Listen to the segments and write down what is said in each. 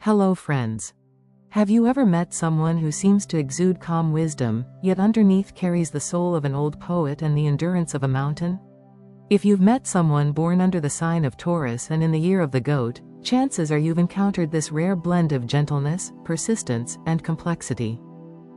Hello friends. Have you ever met someone who seems to exude calm wisdom, yet underneath carries the soul of an old poet and the endurance of a mountain? If you've met someone born under the sign of Taurus and in the year of the goat, chances are you've encountered this rare blend of gentleness, persistence, and complexity.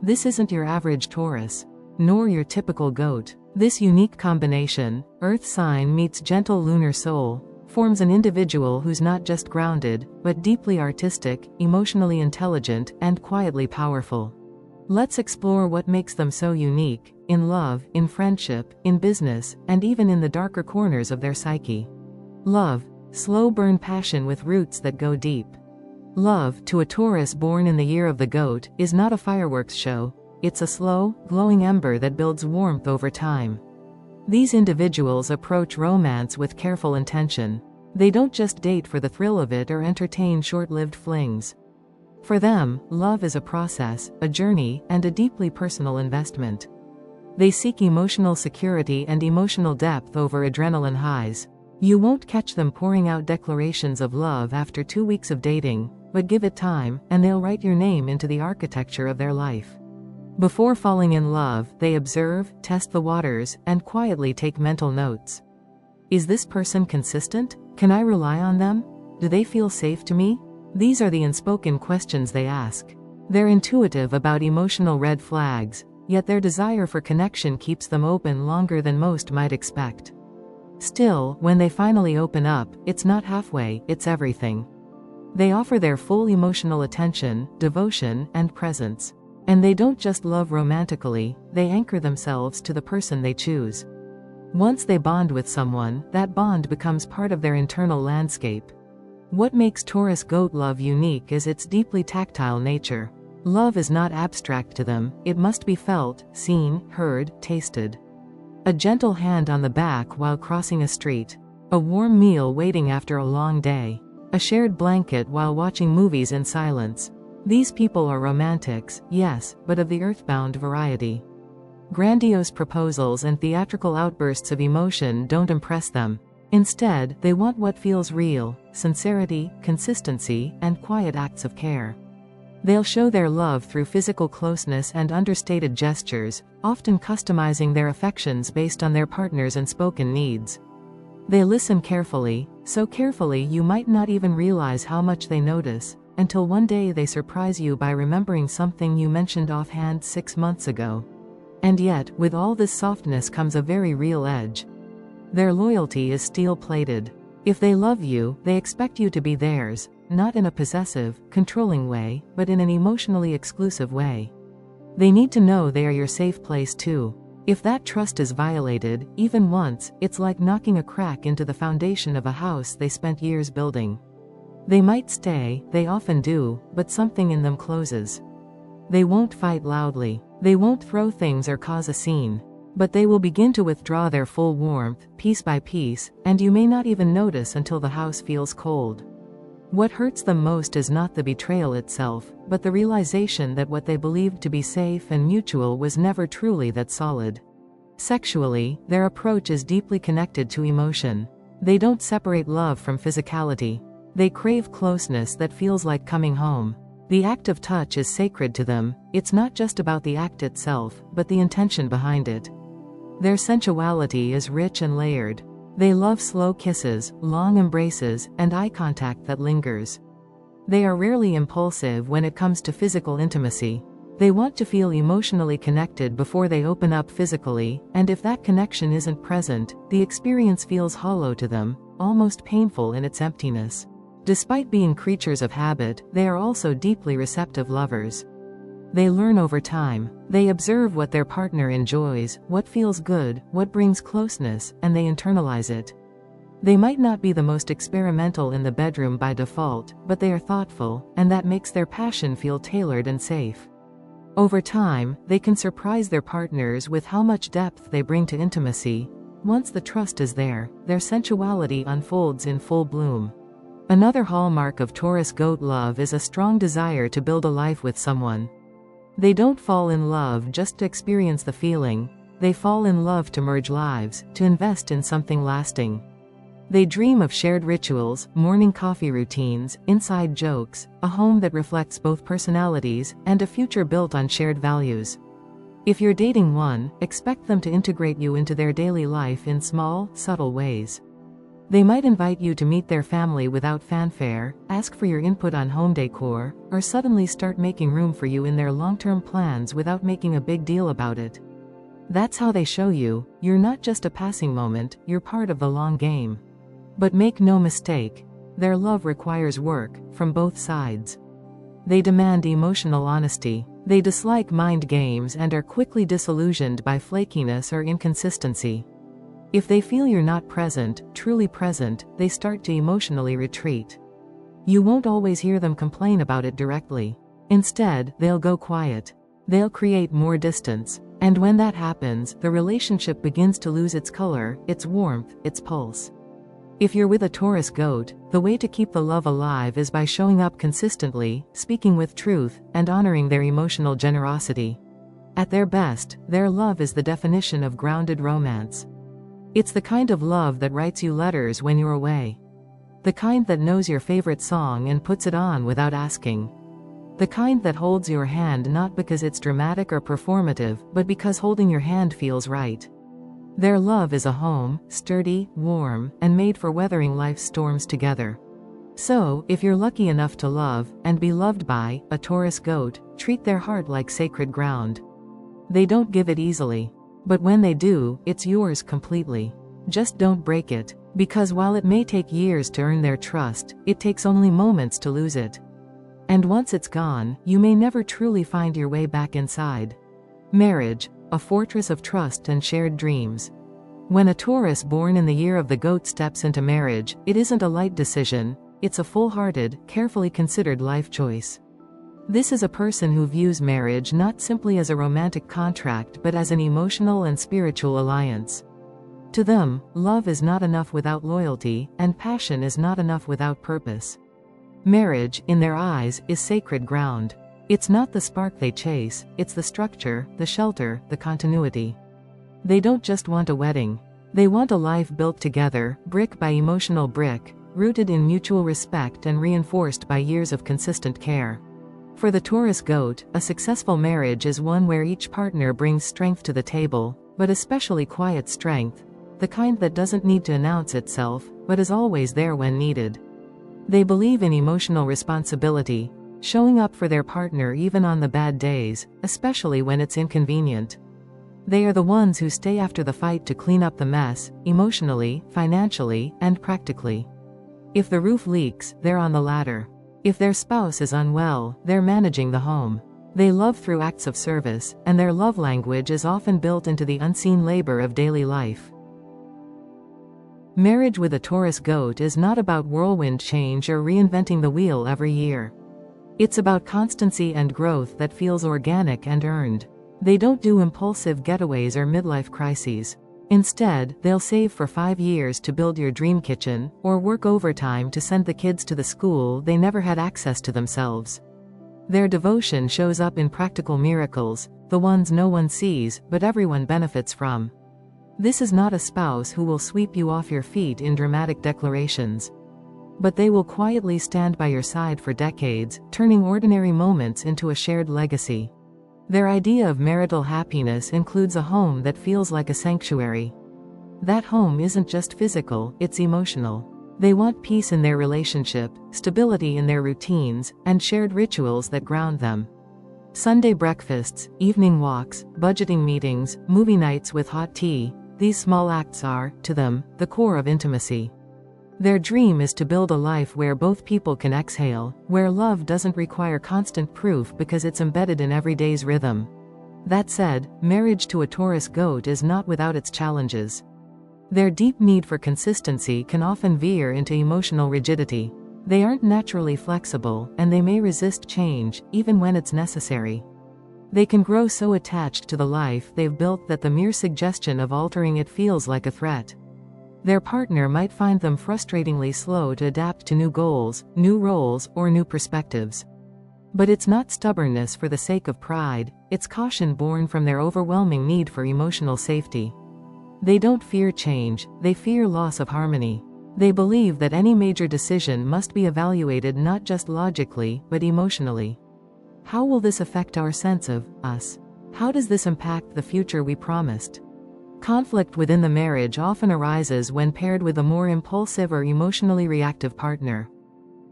This isn't your average Taurus, nor your typical goat. This unique combination, earth sign meets gentle lunar soul, forms an individual who's not just grounded, but deeply artistic, emotionally intelligent, and quietly powerful. Let's explore what makes them so unique, in love, in friendship, in business, and even in the darker corners of their psyche. Love, slow burn passion with roots that go deep. Love, to a Taurus born in the year of the goat, is not a fireworks show. It's a slow, glowing ember that builds warmth over time. These individuals approach romance with careful intention. They don't just date for the thrill of it or entertain short-lived flings. For them, love is a process, a journey, and a deeply personal investment. They seek emotional security and emotional depth over adrenaline highs. You won't catch them pouring out declarations of love after 2 weeks of dating, but give it time, and they'll write your name into the architecture of their life. Before falling in love, they observe, test the waters, and quietly take mental notes. Is this person consistent? Can I rely on them? Do they feel safe to me? These are the unspoken questions they ask. They're intuitive about emotional red flags, yet their desire for connection keeps them open longer than most might expect. Still, when they finally open up, it's not halfway, it's everything. They offer their full emotional attention, devotion, and presence. And they don't just love romantically, they anchor themselves to the person they choose. Once they bond with someone, that bond becomes part of their internal landscape. What makes Taurus goat love unique is its deeply tactile nature. Love is not abstract to them, it must be felt, seen, heard, tasted. A gentle hand on the back while crossing a street. A warm meal waiting after a long day. A shared blanket while watching movies in silence. These people are romantics, yes, but of the earthbound variety. Grandiose proposals and theatrical outbursts of emotion don't impress them. Instead, they want what feels real, sincerity, consistency, and quiet acts of care. They'll show their love through physical closeness and understated gestures, often customizing their affections based on their partner's unspoken needs. They listen carefully, so carefully you might not even realize how much they notice, until one day they surprise you by remembering something you mentioned offhand 6 months ago. And yet, with all this softness comes a very real edge. Their loyalty is steel-plated. If they love you, they expect you to be theirs, not in a possessive, controlling way, but in an emotionally exclusive way. They need to know they are your safe place too. If that trust is violated, even once, it's like knocking a crack into the foundation of a house they spent years building. They might stay, they often do, but something in them closes. They won't fight loudly. They won't throw things or cause a scene. But they will begin to withdraw their full warmth, piece by piece, and you may not even notice until the house feels cold. What hurts them most is not the betrayal itself, but the realization that what they believed to be safe and mutual was never truly that solid. Sexually, their approach is deeply connected to emotion. They don't separate love from physicality. They crave closeness that feels like coming home. The act of touch is sacred to them. It's not just about the act itself, but the intention behind it. Their sensuality is rich and layered. They love slow kisses, long embraces, and eye contact that lingers. They are rarely impulsive when it comes to physical intimacy. They want to feel emotionally connected before they open up physically, and if that connection isn't present, the experience feels hollow to them, almost painful in its emptiness. Despite being creatures of habit, they are also deeply receptive lovers. They learn over time. They observe what their partner enjoys, what feels good, what brings closeness, and they internalize it. They might not be the most experimental in the bedroom by default, but they are thoughtful, and that makes their passion feel tailored and safe. Over time, they can surprise their partners with how much depth they bring to intimacy. Once the trust is there, their sensuality unfolds in full bloom. Another hallmark of Taurus goat love is a strong desire to build a life with someone. They don't fall in love just to experience the feeling. They fall in love to merge lives, to invest in something lasting. They dream of shared rituals, morning coffee routines, inside jokes, a home that reflects both personalities, and a future built on shared values. If you're dating one, expect them to integrate you into their daily life in small, subtle ways. They might invite you to meet their family without fanfare, ask for your input on home decor, or suddenly start making room for you in their long-term plans without making a big deal about it. That's how they show you're not just a passing moment, you're part of the long game. But make no mistake, their love requires work, from both sides. They demand emotional honesty. They dislike mind games and are quickly disillusioned by flakiness or inconsistency. If they feel you're not present, truly present, they start to emotionally retreat. You won't always hear them complain about it directly. Instead, they'll go quiet. They'll create more distance. And when that happens, the relationship begins to lose its color, its warmth, its pulse. If you're with a Taurus Goat, the way to keep the love alive is by showing up consistently, speaking with truth, and honoring their emotional generosity. At their best, their love is the definition of grounded romance. It's the kind of love that writes you letters when you're away. The kind that knows your favorite song and puts it on without asking. The kind that holds your hand not because it's dramatic or performative, but because holding your hand feels right. Their love is a home, sturdy, warm, and made for weathering life's storms together. So, if you're lucky enough to love, and be loved by, a Taurus Goat, treat their heart like sacred ground. They don't give it easily. But when they do, it's yours completely. Just don't break it, because while it may take years to earn their trust, it takes only moments to lose it. And once it's gone, you may never truly find your way back inside. Marriage, a fortress of trust and shared dreams. When a Taurus born in the year of the Goat steps into marriage, it isn't a light decision, it's a full-hearted, carefully considered life choice. This is a person who views marriage not simply as a romantic contract but as an emotional and spiritual alliance. To them, love is not enough without loyalty, and passion is not enough without purpose. Marriage, in their eyes, is sacred ground. It's not the spark they chase, it's the structure, the shelter, the continuity. They don't just want a wedding. They want a life built together, brick by emotional brick, rooted in mutual respect and reinforced by years of consistent care. For the Taurus Goat, a successful marriage is one where each partner brings strength to the table, but especially quiet strength, the kind that doesn't need to announce itself, but is always there when needed. They believe in emotional responsibility, showing up for their partner even on the bad days, especially when it's inconvenient. They are the ones who stay after the fight to clean up the mess, emotionally, financially, and practically. If the roof leaks, they're on the ladder. If their spouse is unwell, they're managing the home. They love through acts of service, and their love language is often built into the unseen labor of daily life. Marriage with a Taurus Goat is not about whirlwind change or reinventing the wheel every year. It's about constancy and growth that feels organic and earned. They don't do impulsive getaways or midlife crises. Instead, they'll save for 5 years to build your dream kitchen, or work overtime to send the kids to the school they never had access to themselves. Their devotion shows up in practical miracles, the ones no one sees, but everyone benefits from. This is not a spouse who will sweep you off your feet in dramatic declarations. But they will quietly stand by your side for decades, turning ordinary moments into a shared legacy. Their idea of marital happiness includes a home that feels like a sanctuary. That home isn't just physical, it's emotional. They want peace in their relationship, stability in their routines, and shared rituals that ground them. Sunday breakfasts, evening walks, budgeting meetings, movie nights with hot tea, these small acts are, to them, the core of intimacy. Their dream is to build a life where both people can exhale, where love doesn't require constant proof because it's embedded in everyday's rhythm. That said, marriage to a Taurus Goat is not without its challenges. Their deep need for consistency can often veer into emotional rigidity. They aren't naturally flexible, and they may resist change, even when it's necessary. They can grow so attached to the life they've built that the mere suggestion of altering it feels like a threat. Their partner might find them frustratingly slow to adapt to new goals, new roles, or new perspectives. But it's not stubbornness for the sake of pride, it's caution born from their overwhelming need for emotional safety. They don't fear change, they fear loss of harmony. They believe that any major decision must be evaluated not just logically, but emotionally. How will this affect our sense of us? How does this impact the future we promised? Conflict within the marriage often arises when paired with a more impulsive or emotionally reactive partner.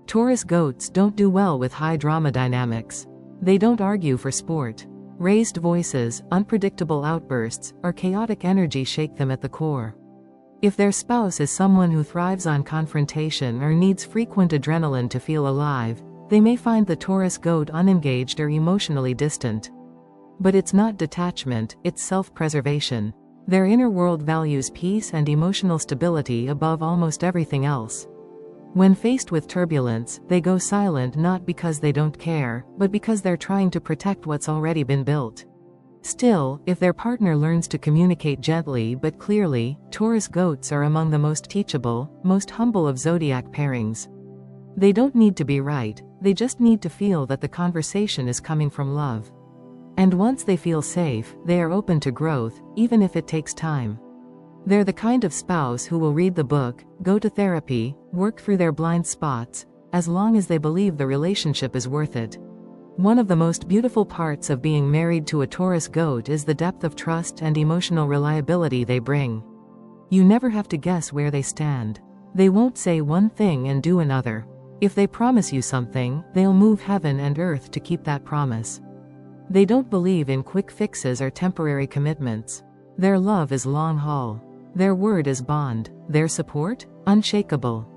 Taurus goats don't do well with high drama dynamics. They don't argue for sport. Raised voices, unpredictable outbursts, or chaotic energy shake them at the core. If their spouse is someone who thrives on confrontation or needs frequent adrenaline to feel alive, they may find the Taurus goat unengaged or emotionally distant. But it's not detachment, it's self-preservation. Their inner world values peace and emotional stability above almost everything else. When faced with turbulence, they go silent not because they don't care, but because they're trying to protect what's already been built. Still, if their partner learns to communicate gently but clearly, Taurus goats are among the most teachable, most humble of zodiac pairings. They don't need to be right, they just need to feel that the conversation is coming from love. And once they feel safe, they are open to growth, even if it takes time. They're the kind of spouse who will read the book, go to therapy, work through their blind spots, as long as they believe the relationship is worth it. One of the most beautiful parts of being married to a Taurus goat is the depth of trust and emotional reliability they bring. You never have to guess where they stand. They won't say one thing and do another. If they promise you something, they'll move heaven and earth to keep that promise. They don't believe in quick fixes or temporary commitments. Their love is long haul. Their word is bond. Their support? Unshakable.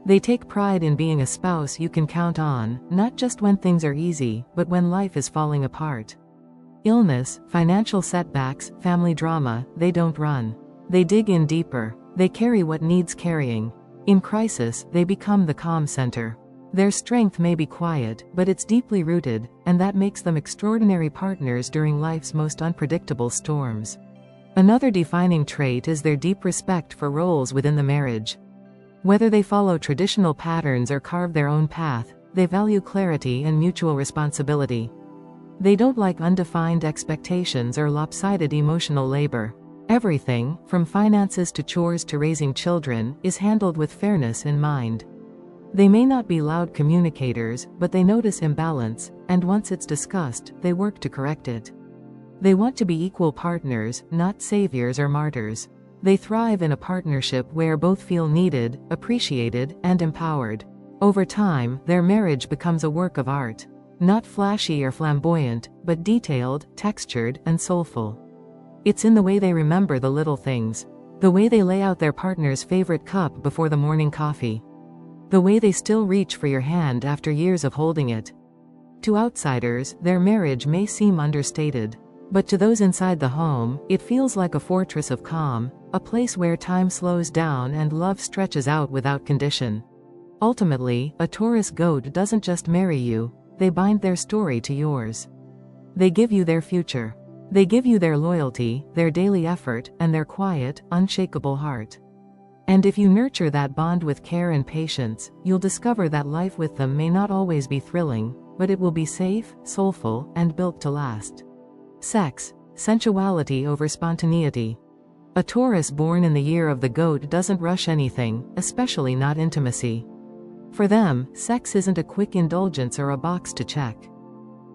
They take pride in being a spouse you can count on, not just when things are easy, but when life is falling apart. Illness, financial setbacks, family drama, they don't run. They dig in deeper. They carry what needs carrying. In crisis, they become the calm center. Their strength may be quiet, but it's deeply rooted, and that makes them extraordinary partners during life's most unpredictable storms. Another defining trait is their deep respect for roles within the marriage. Whether they follow traditional patterns or carve their own path, they value clarity and mutual responsibility. They don't like undefined expectations or lopsided emotional labor. Everything, from finances to chores to raising children, is handled with fairness in mind. They may not be loud communicators, but they notice imbalance, and once it's discussed, they work to correct it. They want to be equal partners, not saviors or martyrs. They thrive in a partnership where both feel needed, appreciated, and empowered. Over time, their marriage becomes a work of art. Not flashy or flamboyant, but detailed, textured, and soulful. It's in the way they remember the little things. The way they lay out their partner's favorite cup before the morning coffee. The way they still reach for your hand after years of holding it. To outsiders, their marriage may seem understated. But to those inside the home, it feels like a fortress of calm, a place where time slows down and love stretches out without condition. Ultimately, a Taurus goat doesn't just marry you, they bind their story to yours. They give you their future. They give you their loyalty, their daily effort, and their quiet, unshakable heart. And if you nurture that bond with care and patience, you'll discover that life with them may not always be thrilling, but it will be safe, soulful, and built to last. Sex. Sensuality over spontaneity. A Taurus born in the year of the goat doesn't rush anything, especially not intimacy. For them, sex isn't a quick indulgence or a box to check.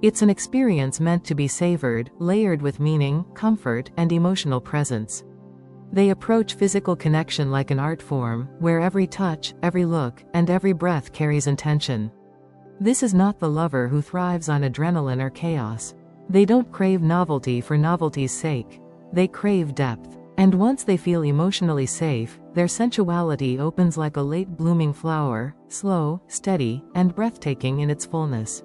It's an experience meant to be savored, layered with meaning, comfort, and emotional presence. They approach physical connection like an art form, where every touch, every look, and every breath carries intention. This is not the lover who thrives on adrenaline or chaos. They don't crave novelty for novelty's sake. They crave depth. And once they feel emotionally safe, their sensuality opens like a late-blooming flower, slow, steady, and breathtaking in its fullness.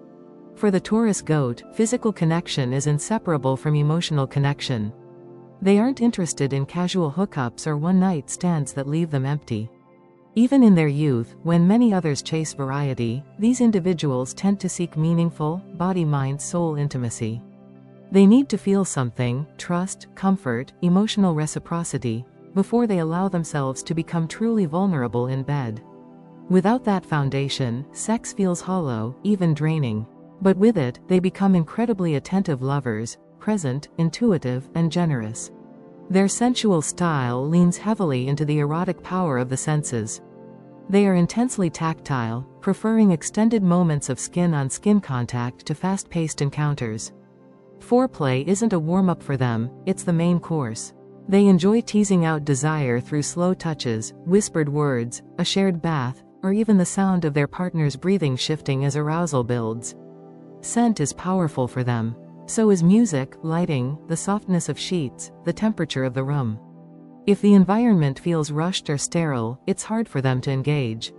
For the Taurus goat, physical connection is inseparable from emotional connection. They aren't interested in casual hookups or one-night stands that leave them empty. Even in their youth, when many others chase variety, these individuals tend to seek meaningful, body-mind-soul intimacy. They need to feel something, trust, comfort, emotional reciprocity, before they allow themselves to become truly vulnerable in bed. Without that foundation, sex feels hollow, even draining. But with it, they become incredibly attentive lovers, present, intuitive, and generous. Their sensual style leans heavily into the erotic power of the senses. They are intensely tactile, preferring extended moments of skin-on-skin contact to fast-paced encounters. Foreplay isn't a warm-up for them, it's the main course. They enjoy teasing out desire through slow touches, whispered words, a shared bath, or even the sound of their partner's breathing shifting as arousal builds. Scent is powerful for them. So is music, lighting, the softness of sheets, the temperature of the room. If the environment feels rushed or sterile, it's hard for them to engage.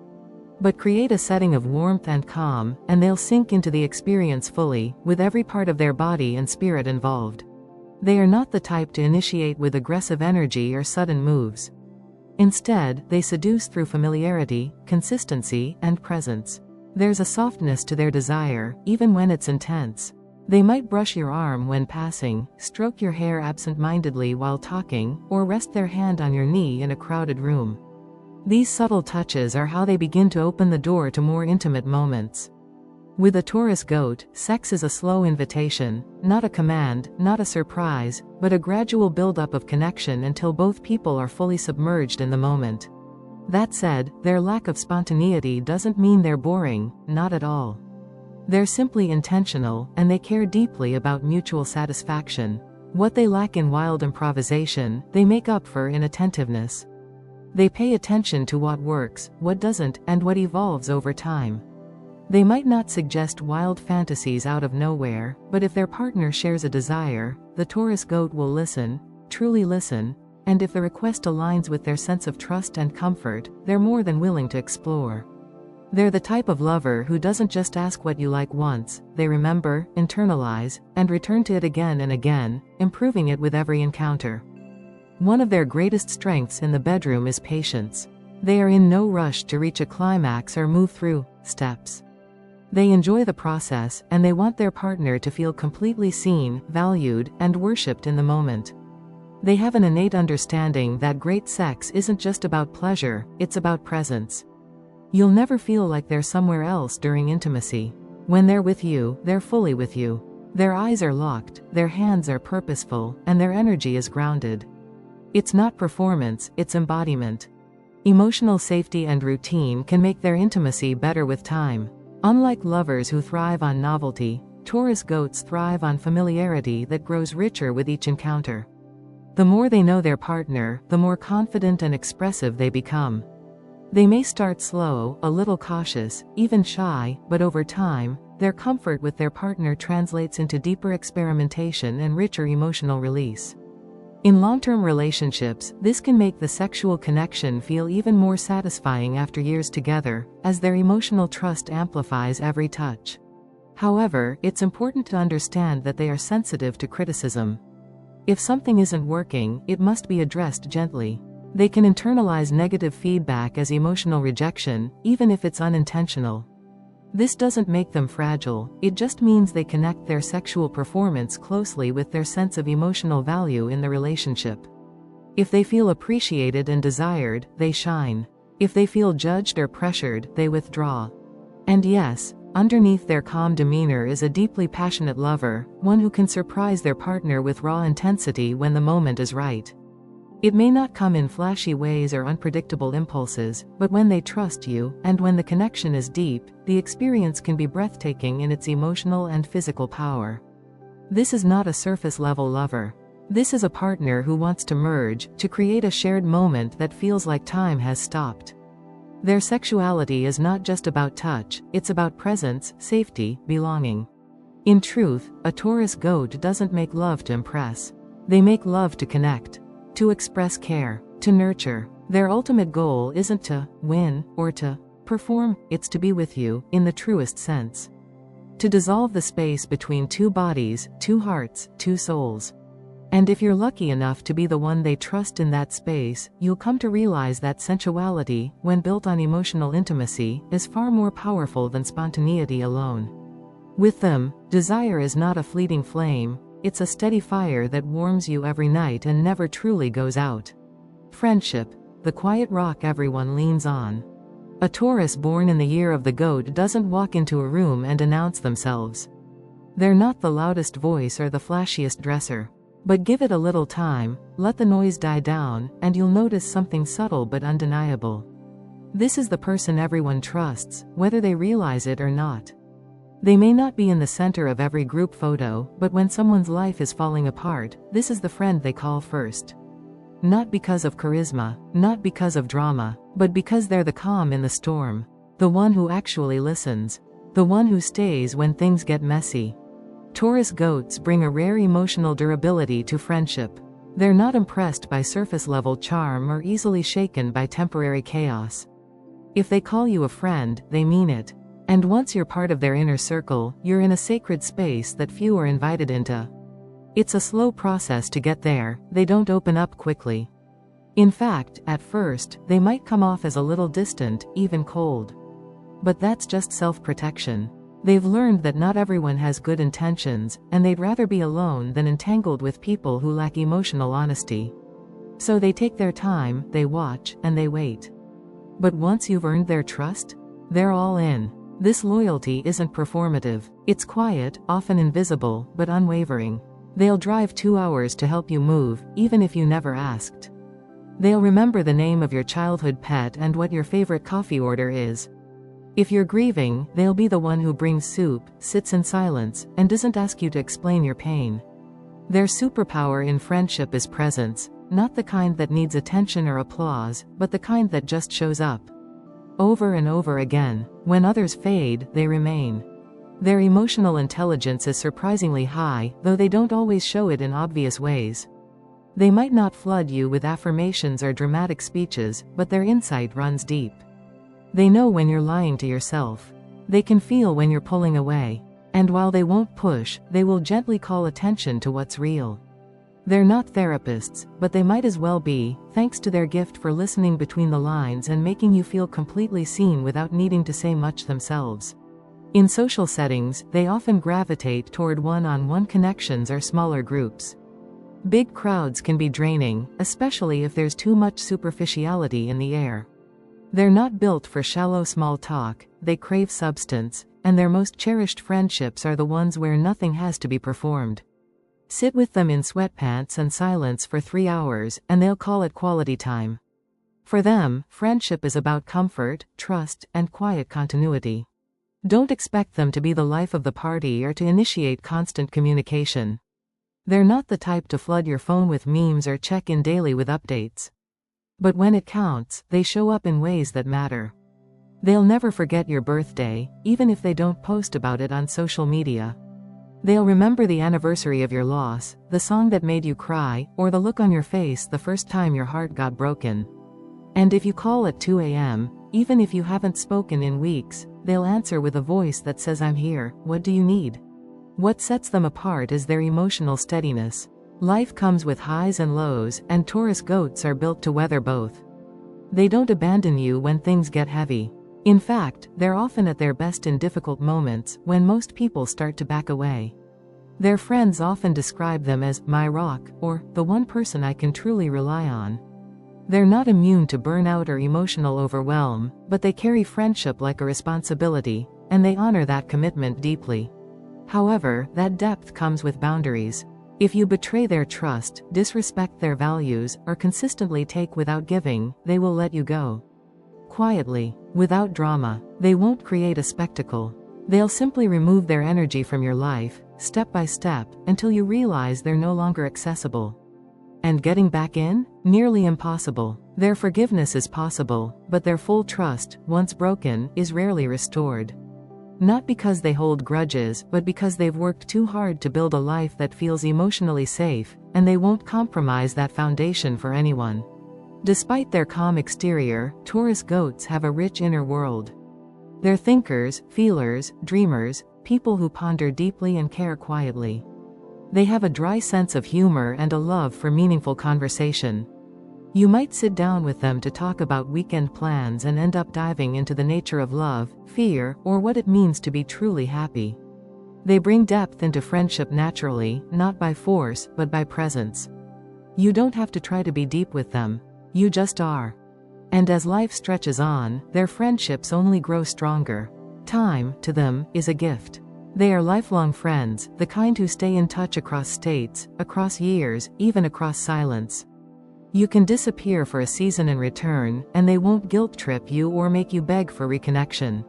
But create a setting of warmth and calm, and they'll sink into the experience fully, with every part of their body and spirit involved. They are not the type to initiate with aggressive energy or sudden moves. Instead, they seduce through familiarity, consistency, and presence. There's a softness to their desire, even when it's intense. They might brush your arm when passing, stroke your hair absent-mindedly while talking, or rest their hand on your knee in a crowded room. These subtle touches are how they begin to open the door to more intimate moments. With a Taurus Goat, sex is a slow invitation, not a command, not a surprise, but a gradual buildup of connection until both people are fully submerged in the moment. That said, their lack of spontaneity doesn't mean they're boring, not at all. They're simply intentional, and they care deeply about mutual satisfaction. What they lack in wild improvisation, they make up for in attentiveness. They pay attention to what works, what doesn't, and what evolves over time. They might not suggest wild fantasies out of nowhere, but if their partner shares a desire, the Taurus Goat will listen, truly listen, and if the request aligns with their sense of trust and comfort, they're more than willing to explore. They're the type of lover who doesn't just ask what you like once, they remember, internalize, and return to it again and again, improving it with every encounter. One of their greatest strengths in the bedroom is patience. They are in no rush to reach a climax or move through steps. They enjoy the process, and they want their partner to feel completely seen, valued, and worshipped in the moment. They have an innate understanding that great sex isn't just about pleasure, it's about presence. You'll never feel like they're somewhere else during intimacy. When they're with you, they're fully with you. Their eyes are locked, their hands are purposeful, and their energy is grounded. It's not performance, it's embodiment. Emotional safety and routine can make their intimacy better with time. Unlike lovers who thrive on novelty, Taurus Goats thrive on familiarity that grows richer with each encounter. The more they know their partner, the more confident and expressive they become. They may start slow, a little cautious, even shy, but over time, their comfort with their partner translates into deeper experimentation and richer emotional release. In long-term relationships, this can make the sexual connection feel even more satisfying after years together, as their emotional trust amplifies every touch. However, it's important to understand that they are sensitive to criticism. If something isn't working, it must be addressed gently. They can internalize negative feedback as emotional rejection, even if it's unintentional. This doesn't make them fragile, it just means they connect their sexual performance closely with their sense of emotional value in the relationship. If they feel appreciated and desired, they shine. If they feel judged or pressured, they withdraw. And yes, underneath their calm demeanor is a deeply passionate lover, one who can surprise their partner with raw intensity when the moment is right. It may not come in flashy ways or unpredictable impulses, but when they trust you, and when the connection is deep, the experience can be breathtaking in its emotional and physical power. This is not a surface-level lover. This is a partner who wants to merge, to create a shared moment that feels like time has stopped. Their sexuality is not just about touch, it's about presence, safety, belonging. In truth, a Taurus Goat doesn't make love to impress. They make love to connect. To express care, to nurture. Their ultimate goal isn't to win or to perform, it's to be with you, in the truest sense. To dissolve the space between two bodies, two hearts, two souls. And if you're lucky enough to be the one they trust in that space, you'll come to realize that sensuality, when built on emotional intimacy, is far more powerful than spontaneity alone. With them, desire is not a fleeting flame, it's a steady fire that warms you every night and never truly goes out. Friendship, the quiet rock everyone leans on. A Taurus born in the year of the goat doesn't walk into a room and announce themselves. They're not the loudest voice or the flashiest dresser. But give it a little time, let the noise die down, and you'll notice something subtle but undeniable. This is the person everyone trusts, whether they realize it or not. They may not be in the center of every group photo, but when someone's life is falling apart, this is the friend they call first. Not because of charisma, not because of drama, but because they're the calm in the storm. The one who actually listens. The one who stays when things get messy. Taurus goats bring a rare emotional durability to friendship. They're not impressed by surface-level charm or easily shaken by temporary chaos. If they call you a friend, they mean it. And once you're part of their inner circle, you're in a sacred space that few are invited into. It's a slow process to get there, they don't open up quickly. In fact, at first, they might come off as a little distant, even cold. But that's just self-protection. They've learned that not everyone has good intentions, and they'd rather be alone than entangled with people who lack emotional honesty. So they take their time, they watch, and they wait. But once you've earned their trust, they're all in. This loyalty isn't performative. It's quiet, often invisible, but unwavering. They'll drive 2 hours to help you move, even if you never asked. They'll remember the name of your childhood pet and what your favorite coffee order is. If you're grieving, they'll be the one who brings soup, sits in silence, and doesn't ask you to explain your pain. Their superpower in friendship is presence, not the kind that needs attention or applause, but the kind that just shows up. Over and over again. When others fade, they remain. Their emotional intelligence is surprisingly high, though they don't always show it in obvious ways. They might not flood you with affirmations or dramatic speeches, but their insight runs deep. They know when you're lying to yourself. They can feel when you're pulling away. And while they won't push, they will gently call attention to what's real. They're not therapists, but they might as well be, thanks to their gift for listening between the lines and making you feel completely seen without needing to say much themselves. In social settings, they often gravitate toward one-on-one connections or smaller groups. Big crowds can be draining, especially if there's too much superficiality in the air. They're not built for shallow small talk, they crave substance, and their most cherished friendships are the ones where nothing has to be performed. Sit with them in sweatpants and silence for 3 hours, and they'll call it quality time. For them, friendship is about comfort, trust, and quiet continuity. Don't expect them to be the life of the party or to initiate constant communication. They're not the type to flood your phone with memes or check in daily with updates. But when it counts, they show up in ways that matter. They'll never forget your birthday, even if they don't post about it on social media. They'll remember the anniversary of your loss, the song that made you cry, or the look on your face the first time your heart got broken. And if you call at 2 a.m., even if you haven't spoken in weeks, they'll answer with a voice that says, "I'm here, what do you need?" What sets them apart is their emotional steadiness. Life comes with highs and lows, and Taurus goats are built to weather both. They don't abandon you when things get heavy. In fact, they're often at their best in difficult moments, when most people start to back away. Their friends often describe them as my rock, or the one person I can truly rely on. They're not immune to burnout or emotional overwhelm, but they carry friendship like a responsibility, and they honor that commitment deeply. However, that depth comes with boundaries. If you betray their trust, disrespect their values, or consistently take without giving, they will let you go. Quietly, without drama. They won't create a spectacle. They'll simply remove their energy from your life, step by step, until you realize they're no longer accessible. And getting back in? Nearly impossible. Their forgiveness is possible, but their full trust, once broken, is rarely restored. Not because they hold grudges, but because they've worked too hard to build a life that feels emotionally safe, and they won't compromise that foundation for anyone. Despite their calm exterior, Taurus goats have a rich inner world. They're thinkers, feelers, dreamers, people who ponder deeply and care quietly. They have a dry sense of humor and a love for meaningful conversation. You might sit down with them to talk about weekend plans and end up diving into the nature of love, fear, or what it means to be truly happy. They bring depth into friendship naturally, not by force, but by presence. You don't have to try to be deep with them. You just are. And as life stretches on, their friendships only grow stronger. Time, to them, is a gift. They are lifelong friends, the kind who stay in touch across states, across years, even across silence. You can disappear for a season and return, and they won't guilt-trip you or make you beg for reconnection.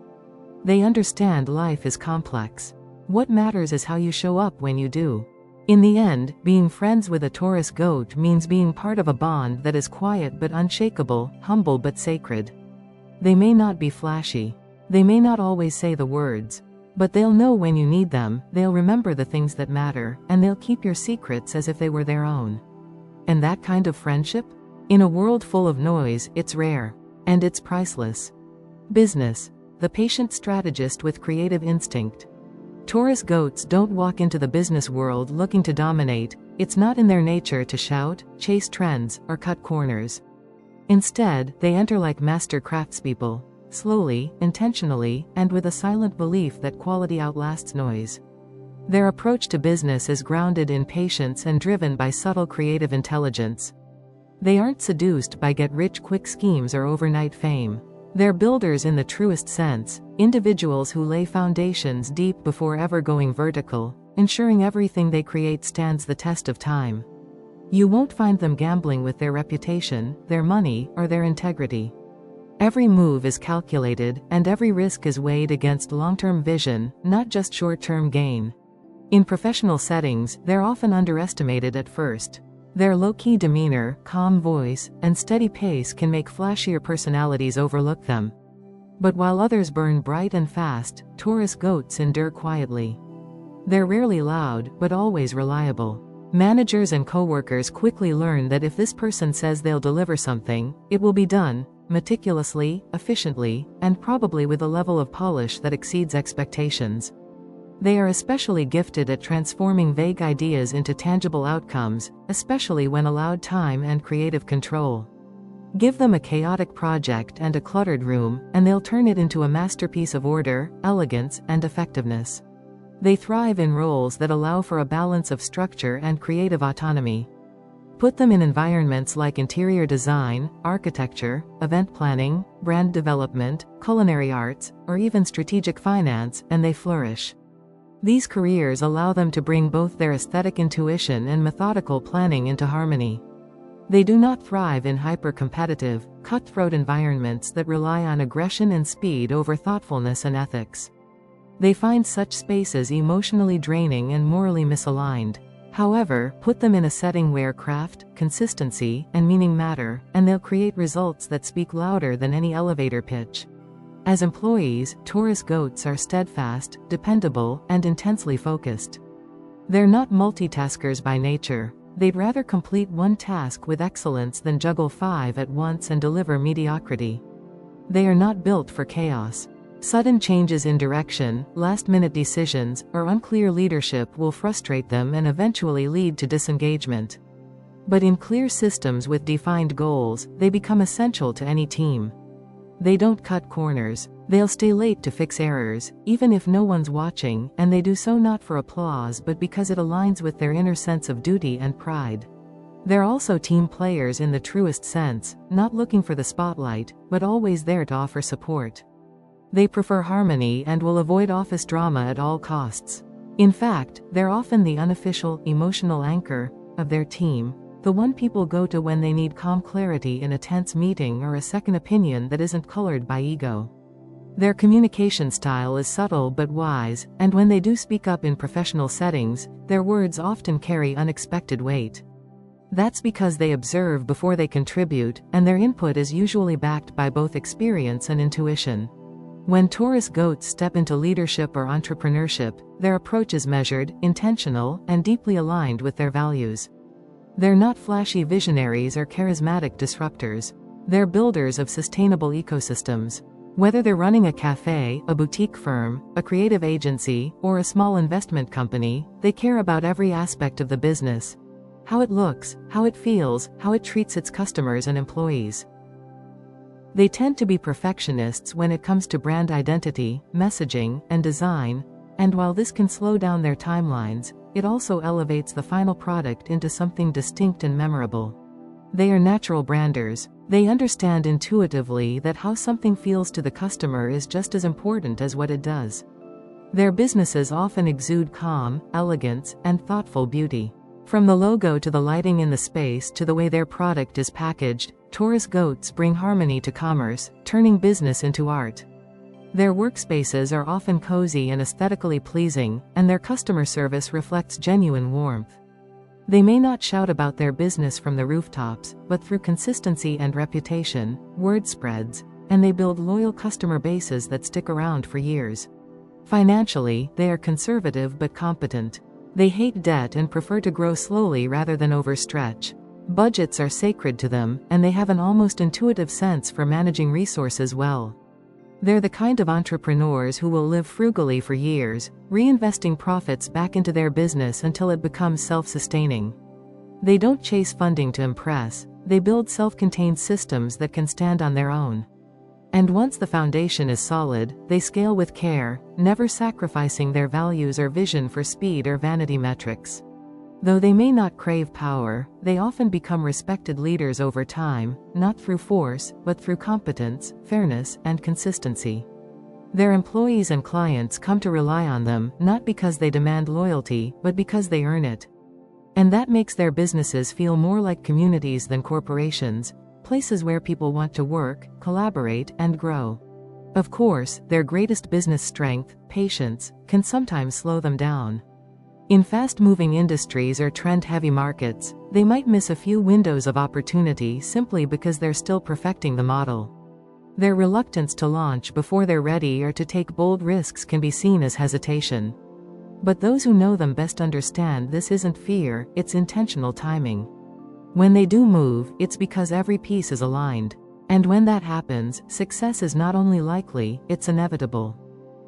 They understand life is complex. What matters is how you show up when you do. In the end, being friends with a Taurus goat means being part of a bond that is quiet but unshakable, humble but sacred. They may not be flashy. They may not always say the words. But they'll know when you need them, they'll remember the things that matter, and they'll keep your secrets as if they were their own. And that kind of friendship? In a world full of noise, it's rare. And it's priceless. Business. The patient strategist with creative instinct. Taurus goats don't walk into the business world looking to dominate. It's not in their nature to shout, chase trends, or cut corners. Instead, they enter like master craftspeople, slowly, intentionally, and with a silent belief that quality outlasts noise. Their approach to business is grounded in patience and driven by subtle creative intelligence. They aren't seduced by get-rich-quick schemes or overnight fame. They're builders in the truest sense, individuals who lay foundations deep before ever going vertical, ensuring everything they create stands the test of time. You won't find them gambling with their reputation, their money, or their integrity. Every move is calculated, and every risk is weighed against long-term vision, not just short-term gain. In professional settings, they're often underestimated at first. Their low-key demeanor, calm voice, and steady pace can make flashier personalities overlook them. But while others burn bright and fast, Taurus goats endure quietly. They're rarely loud, but always reliable. Managers and coworkers quickly learn that if this person says they'll deliver something, it will be done, meticulously, efficiently, and probably with a level of polish that exceeds expectations. They are especially gifted at transforming vague ideas into tangible outcomes, especially when allowed time and creative control. Give them a chaotic project and a cluttered room, and they'll turn it into a masterpiece of order, elegance, and effectiveness. They thrive in roles that allow for a balance of structure and creative autonomy. Put them in environments like interior design, architecture, event planning, brand development, culinary arts, or even strategic finance, and they flourish. These careers allow them to bring both their aesthetic intuition and methodical planning into harmony. They do not thrive in hyper-competitive, cutthroat environments that rely on aggression and speed over thoughtfulness and ethics. They find such spaces emotionally draining and morally misaligned. However, put them in a setting where craft, consistency, and meaning matter, and they'll create results that speak louder than any elevator pitch. As employees, Taurus goats are steadfast, dependable, and intensely focused. They're not multitaskers by nature. They'd rather complete one task with excellence than juggle 5 at once and deliver mediocrity. They are not built for chaos. Sudden changes in direction, last-minute decisions, or unclear leadership will frustrate them and eventually lead to disengagement. But in clear systems with defined goals, they become essential to any team. They don't cut corners. They'll stay late to fix errors, even if no one's watching, and they do so not for applause but because it aligns with their inner sense of duty and pride. They're also team players in the truest sense, not looking for the spotlight, but always there to offer support. They prefer harmony and will avoid office drama at all costs. In fact, they're often the unofficial, emotional anchor of their team, the one people go to when they need calm clarity in a tense meeting or a second opinion that isn't colored by ego. Their communication style is subtle but wise, and when they do speak up in professional settings, their words often carry unexpected weight. That's because they observe before they contribute, and their input is usually backed by both experience and intuition. When Taurus goats step into leadership or entrepreneurship, their approach is measured, intentional, and deeply aligned with their values. They're not flashy visionaries or charismatic disruptors. They're builders of sustainable ecosystems. Whether they're running a cafe, a boutique firm, a creative agency, or a small investment company, they care about every aspect of the business. How it looks, how it feels, how it treats its customers and employees. They tend to be perfectionists when it comes to brand identity, messaging, and design, and while this can slow down their timelines, it also elevates the final product into something distinct and memorable. They are natural branders. They understand intuitively that how something feels to the customer is just as important as what it does. Their businesses often exude calm, elegance, and thoughtful beauty. From the logo to the lighting in the space to the way their product is packaged, Taurus Goats bring harmony to commerce, turning business into art. Their workspaces are often cozy and aesthetically pleasing, and their customer service reflects genuine warmth. They may not shout about their business from the rooftops, but through consistency and reputation, word spreads, and they build loyal customer bases that stick around for years. Financially, they are conservative but competent. They hate debt and prefer to grow slowly rather than overstretch. Budgets are sacred to them, and they have an almost intuitive sense for managing resources well. They're the kind of entrepreneurs who will live frugally for years, reinvesting profits back into their business until it becomes self-sustaining. They don't chase funding to impress, they build self-contained systems that can stand on their own. And once the foundation is solid, they scale with care, never sacrificing their values or vision for speed or vanity metrics. Though they may not crave power, they often become respected leaders over time, not through force, but through competence, fairness, and consistency. Their employees and clients come to rely on them, not because they demand loyalty, but because they earn it. And that makes their businesses feel more like communities than corporations, places where people want to work, collaborate, and grow. Of course, their greatest business strength, patience, can sometimes slow them down. In fast-moving industries or trend-heavy markets, they might miss a few windows of opportunity simply because they're still perfecting the model. Their reluctance to launch before they're ready or to take bold risks can be seen as hesitation. But those who know them best understand this isn't fear, it's intentional timing. When they do move, it's because every piece is aligned. And when that happens, success is not only likely, it's inevitable.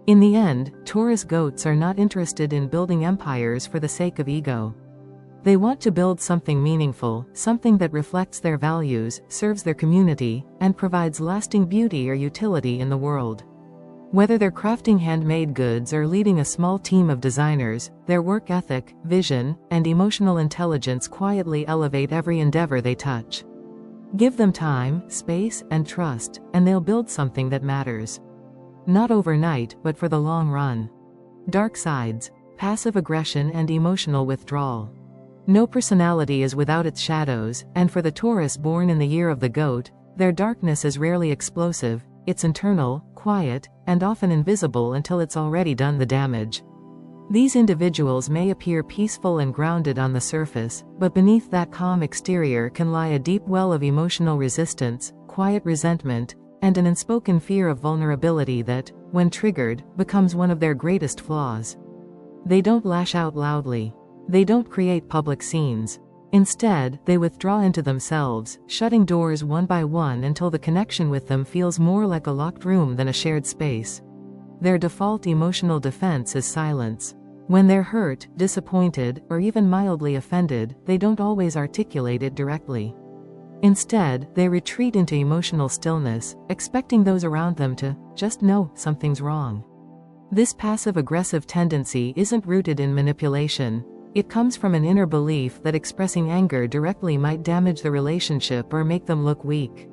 In the end, Taurus Goats are not interested in building empires for the sake of ego. They want to build something meaningful, something that reflects their values, serves their community, and provides lasting beauty or utility in the world. Whether they're crafting handmade goods or leading a small team of designers, their work ethic, vision, and emotional intelligence quietly elevate every endeavor they touch. Give them time, space, and trust, and they'll build something that matters. Not overnight, but for the long run. Dark sides, passive aggression and emotional withdrawal. No personality is without its shadows, and for the Taurus born in the year of the goat, their darkness is rarely explosive, it's internal, quiet, and often invisible until it's already done the damage. These individuals may appear peaceful and grounded on the surface, but beneath that calm exterior can lie a deep well of emotional resistance, quiet resentment, and an unspoken fear of vulnerability that, when triggered, becomes one of their greatest flaws. They don't lash out loudly. They don't create public scenes. Instead, they withdraw into themselves, shutting doors one by one until the connection with them feels more like a locked room than a shared space. Their default emotional defense is silence. When they're hurt, disappointed, or even mildly offended, they don't always articulate it directly. Instead, they retreat into emotional stillness, expecting those around them to just know something's wrong. This passive-aggressive tendency isn't rooted in manipulation. It comes from an inner belief that expressing anger directly might damage the relationship or make them look weak.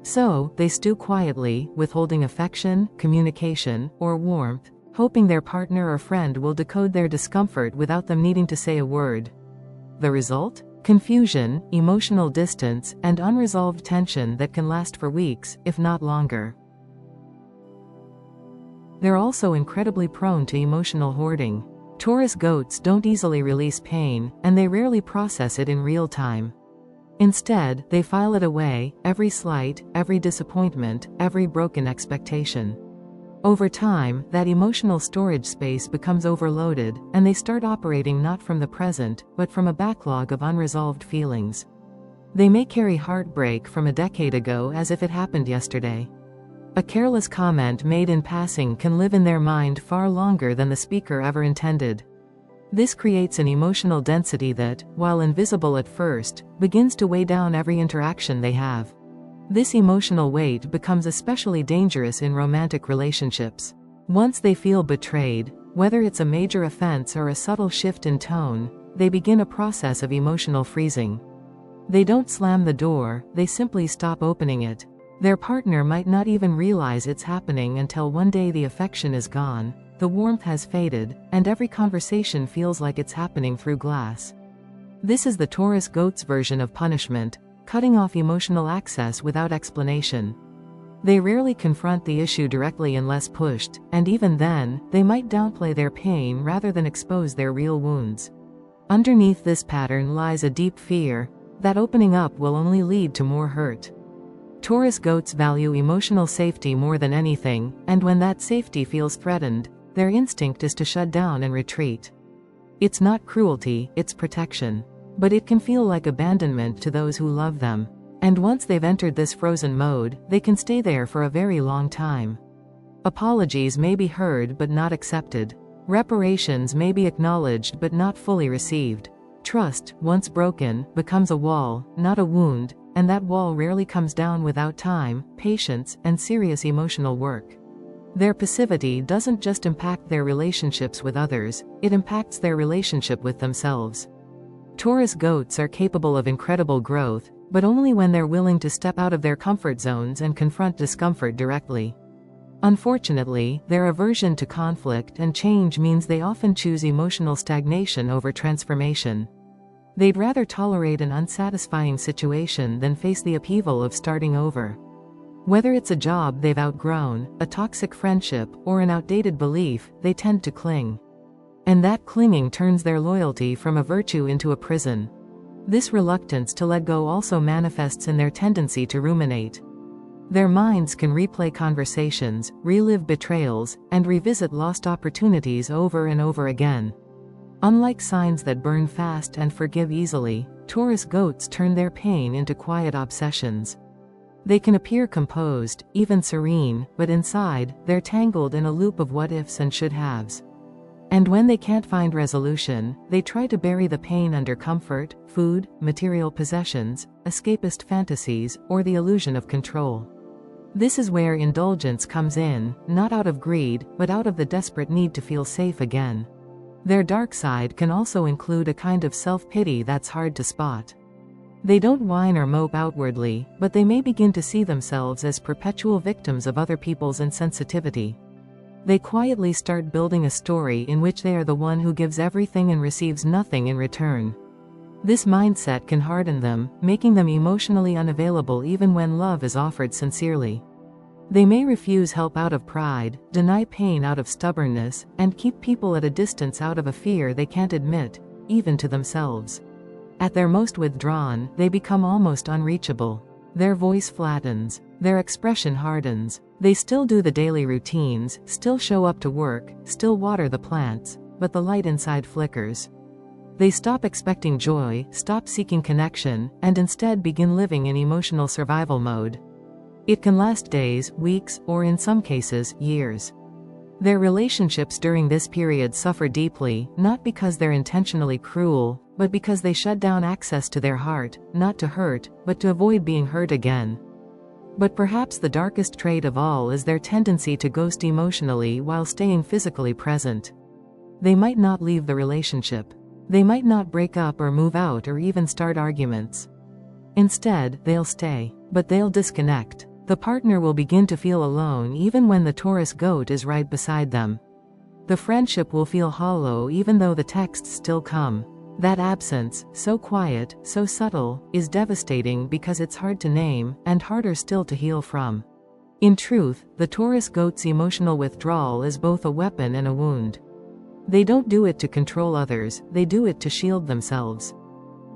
So, they stew quietly, withholding affection, communication, or warmth, hoping their partner or friend will decode their discomfort without them needing to say a word. The result? Confusion, emotional distance, and unresolved tension that can last for weeks, if not longer. They're also incredibly prone to emotional hoarding. Taurus goats don't easily release pain, and they rarely process it in real time. Instead, they file it away, every slight, every disappointment, every broken expectation. Over time, that emotional storage space becomes overloaded, and they start operating not from the present, but from a backlog of unresolved feelings. They may carry heartbreak from a decade ago as if it happened yesterday. A careless comment made in passing can live in their mind far longer than the speaker ever intended. This creates an emotional density that, while invisible at first, begins to weigh down every interaction they have. This emotional weight becomes especially dangerous in romantic relationships. Once they feel betrayed, whether it's a major offense or a subtle shift in tone, they begin a process of emotional freezing. They don't slam the door, they simply stop opening it. Their partner might not even realize it's happening until one day the affection is gone, the warmth has faded, and every conversation feels like it's happening through glass. This is the Taurus Goat's version of punishment, cutting off emotional access without explanation. They rarely confront the issue directly unless pushed, and even then, they might downplay their pain rather than expose their real wounds. Underneath this pattern lies a deep fear that opening up will only lead to more hurt. Taurus Goats value emotional safety more than anything, and when that safety feels threatened, their instinct is to shut down and retreat. It's not cruelty, it's protection. But it can feel like abandonment to those who love them. And once they've entered this frozen mode, they can stay there for a very long time. Apologies may be heard but not accepted. Reparations may be acknowledged but not fully received. Trust, once broken, becomes a wall, not a wound, and that wall rarely comes down without time, patience, and serious emotional work. Their passivity doesn't just impact their relationships with others, it impacts their relationship with themselves. Taurus Goats are capable of incredible growth, but only when they're willing to step out of their comfort zones and confront discomfort directly. Unfortunately, their aversion to conflict and change means they often choose emotional stagnation over transformation. They'd rather tolerate an unsatisfying situation than face the upheaval of starting over. Whether it's a job they've outgrown, a toxic friendship, or an outdated belief, they tend to cling. And that clinging turns their loyalty from a virtue into a prison. This reluctance to let go also manifests in their tendency to ruminate. Their minds can replay conversations, relive betrayals, and revisit lost opportunities over and over again. Unlike signs that burn fast and forgive easily, Taurus Goats turn their pain into quiet obsessions. They can appear composed, even serene, but inside, they're tangled in a loop of what-ifs and should-haves. And when they can't find resolution, they try to bury the pain under comfort, food, material possessions, escapist fantasies, or the illusion of control. This is where indulgence comes in, not out of greed, but out of the desperate need to feel safe again. Their dark side can also include a kind of self-pity that's hard to spot. They don't whine or mope outwardly, but they may begin to see themselves as perpetual victims of other people's insensitivity. They quietly start building a story in which they are the one who gives everything and receives nothing in return. This mindset can harden them, making them emotionally unavailable even when love is offered sincerely. They may refuse help out of pride, deny pain out of stubbornness, and keep people at a distance out of a fear they can't admit, even to themselves. At their most withdrawn, they become almost unreachable. Their voice flattens. Their expression hardens. They still do the daily routines, still show up to work, still water the plants, but the light inside flickers. They stop expecting joy, stop seeking connection, and instead begin living in emotional survival mode. It can last days, weeks, or in some cases, years. Their relationships during this period suffer deeply, not because they're intentionally cruel, but because they shut down access to their heart, not to hurt, but to avoid being hurt again. But perhaps the darkest trait of all is their tendency to ghost emotionally while staying physically present. They might not leave the relationship. They might not break up or move out or even start arguments. Instead, they'll stay. But they'll disconnect. The partner will begin to feel alone even when the Taurus Goat is right beside them. The friendship will feel hollow even though the texts still come. That absence, so quiet, so subtle, is devastating because it's hard to name, and harder still to heal from. In truth, the Taurus Goat's emotional withdrawal is both a weapon and a wound. They don't do it to control others, they do it to shield themselves.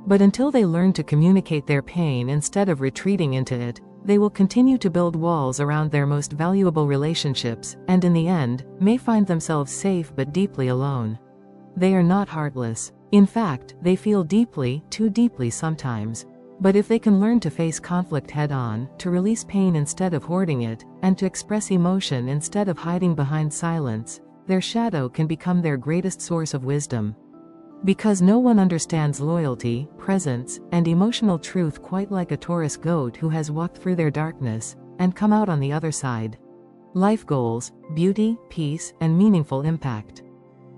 But until they learn to communicate their pain instead of retreating into it, they will continue to build walls around their most valuable relationships, and in the end, may find themselves safe but deeply alone. They are not heartless. In fact, they feel deeply, too deeply sometimes. But if they can learn to face conflict head-on, to release pain instead of hoarding it, and to express emotion instead of hiding behind silence, their shadow can become their greatest source of wisdom. Because no one understands loyalty, presence, and emotional truth quite like a Taurus Goat who has walked through their darkness, and come out on the other side. Life goals, beauty, peace, and meaningful impact.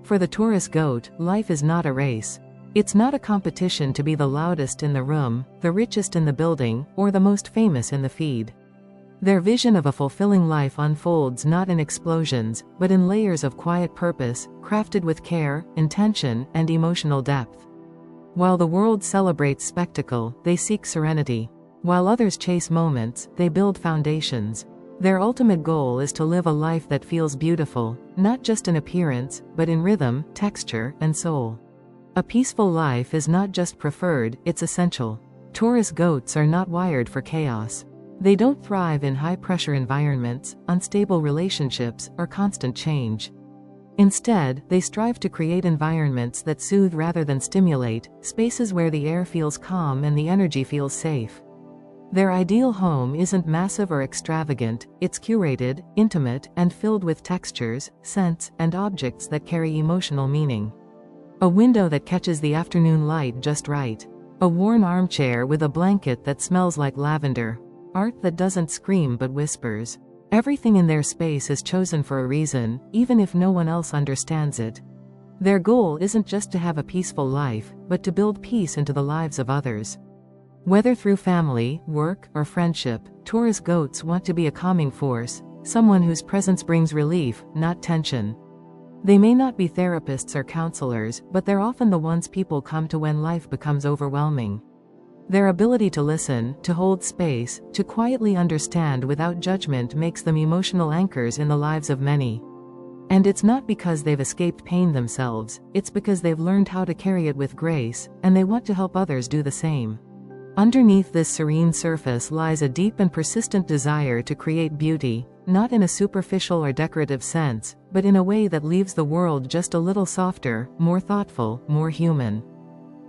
For the Taurus Goat, life is not a race. It's not a competition to be the loudest in the room, the richest in the building, or the most famous in the feed. Their vision of a fulfilling life unfolds not in explosions, but in layers of quiet purpose, crafted with care, intention, and emotional depth. While the world celebrates spectacle, they seek serenity. While others chase moments, they build foundations. Their ultimate goal is to live a life that feels beautiful, not just in appearance, but in rhythm, texture, and soul. A peaceful life is not just preferred, it's essential. Taurus goats are not wired for chaos. They don't thrive in high-pressure environments, unstable relationships, or constant change. Instead, they strive to create environments that soothe rather than stimulate, spaces where the air feels calm and the energy feels safe. Their ideal home isn't massive or extravagant, it's curated, intimate, and filled with textures, scents, and objects that carry emotional meaning. A window that catches the afternoon light just right. A worn armchair with a blanket that smells like lavender. Art that doesn't scream but whispers. Everything in their space is chosen for a reason, even if no one else understands it. Their goal isn't just to have a peaceful life, but to build peace into the lives of others. Whether through family, work, or friendship, Taurus goats want to be a calming force, someone whose presence brings relief, not tension. They may not be therapists or counselors, but they're often the ones people come to when life becomes overwhelming. Their ability to listen, to hold space, to quietly understand without judgment makes them emotional anchors in the lives of many. And it's not because they've escaped pain themselves, it's because they've learned how to carry it with grace, and they want to help others do the same. Underneath this serene surface lies a deep and persistent desire to create beauty, not in a superficial or decorative sense, but in a way that leaves the world just a little softer, more thoughtful, more human.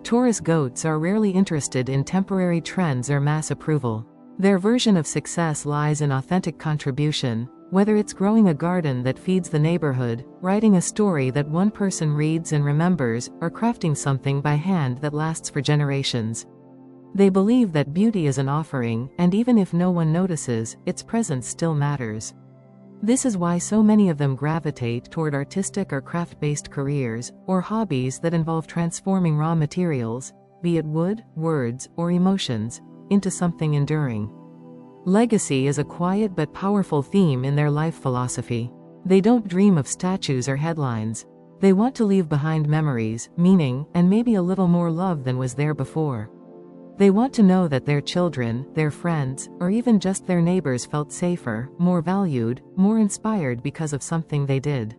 Taurus goats are rarely interested in temporary trends or mass approval. Their version of success lies in authentic contribution, whether it's growing a garden that feeds the neighborhood, writing a story that one person reads and remembers, or crafting something by hand that lasts for generations. They believe that beauty is an offering, and even if no one notices, its presence still matters. This is why so many of them gravitate toward artistic or craft-based careers, or hobbies that involve transforming raw materials, be it wood, words, or emotions, into something enduring. Legacy is a quiet but powerful theme in their life philosophy. They don't dream of statues or headlines. They want to leave behind memories, meaning, and maybe a little more love than was there before. They want to know that their children, their friends, or even just their neighbors felt safer, more valued, more inspired because of something they did.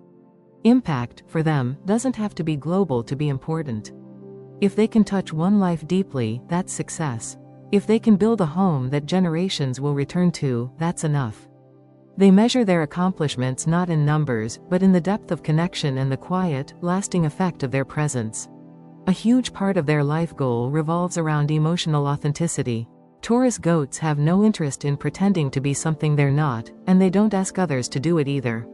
Impact, for them, doesn't have to be global to be important. If they can touch one life deeply, that's success. If they can build a home that generations will return to, that's enough. They measure their accomplishments not in numbers, but in the depth of connection and the quiet, lasting effect of their presence. A huge part of their life goal revolves around emotional authenticity. Taurus goats have no interest in pretending to be something they're not, and they don't ask others to do it either.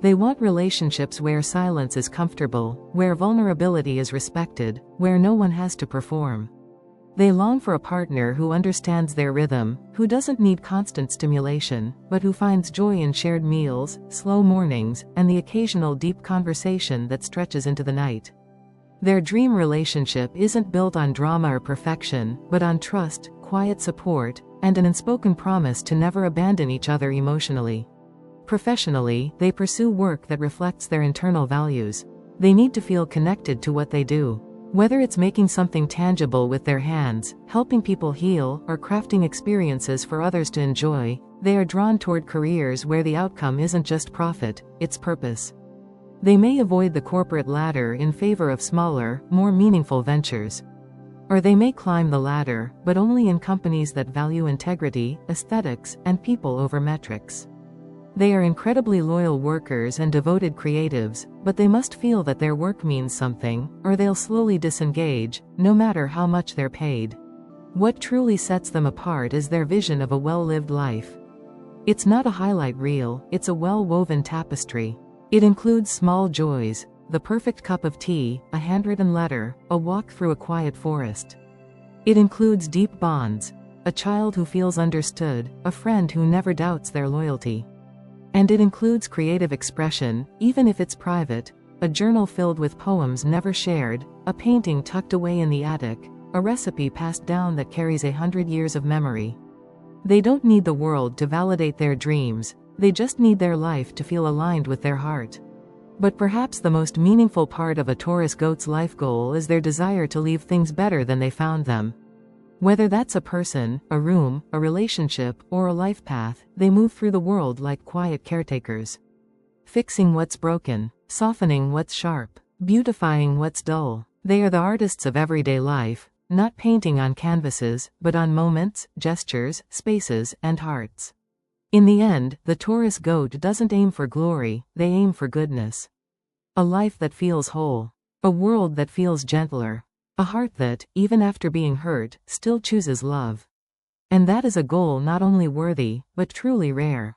They want relationships where silence is comfortable, where vulnerability is respected, where no one has to perform. They long for a partner who understands their rhythm, who doesn't need constant stimulation, but who finds joy in shared meals, slow mornings, and the occasional deep conversation that stretches into the night. Their dream relationship isn't built on drama or perfection, but on trust, quiet support, and an unspoken promise to never abandon each other emotionally. Professionally, they pursue work that reflects their internal values. They need to feel connected to what they do. Whether it's making something tangible with their hands, helping people heal, or crafting experiences for others to enjoy, they are drawn toward careers where the outcome isn't just profit, it's purpose. They may avoid the corporate ladder in favor of smaller, more meaningful ventures. Or they may climb the ladder, but only in companies that value integrity, aesthetics, and people over metrics. They are incredibly loyal workers and devoted creatives, but they must feel that their work means something, or they'll slowly disengage, no matter how much they're paid. What truly sets them apart is their vision of a well-lived life. It's not a highlight reel, it's a well-woven tapestry. It includes small joys, the perfect cup of tea, a handwritten letter, a walk through a quiet forest. It includes deep bonds, a child who feels understood, a friend who never doubts their loyalty. And it includes creative expression, even if it's private, a journal filled with poems never shared, a painting tucked away in the attic, a recipe passed down that carries 100 years of memory. They don't need the world to validate their dreams. They just need their life to feel aligned with their heart. But perhaps the most meaningful part of a Taurus Goat's life goal is their desire to leave things better than they found them. Whether that's a person, a room, a relationship, or a life path, they move through the world like quiet caretakers. Fixing what's broken, softening what's sharp, beautifying what's dull. They are the artists of everyday life, not painting on canvases, but on moments, gestures, spaces, and hearts. In the end, the Taurus Goat doesn't aim for glory, they aim for goodness. A life that feels whole. A world that feels gentler. A heart that, even after being hurt, still chooses love. And that is a goal not only worthy, but truly rare.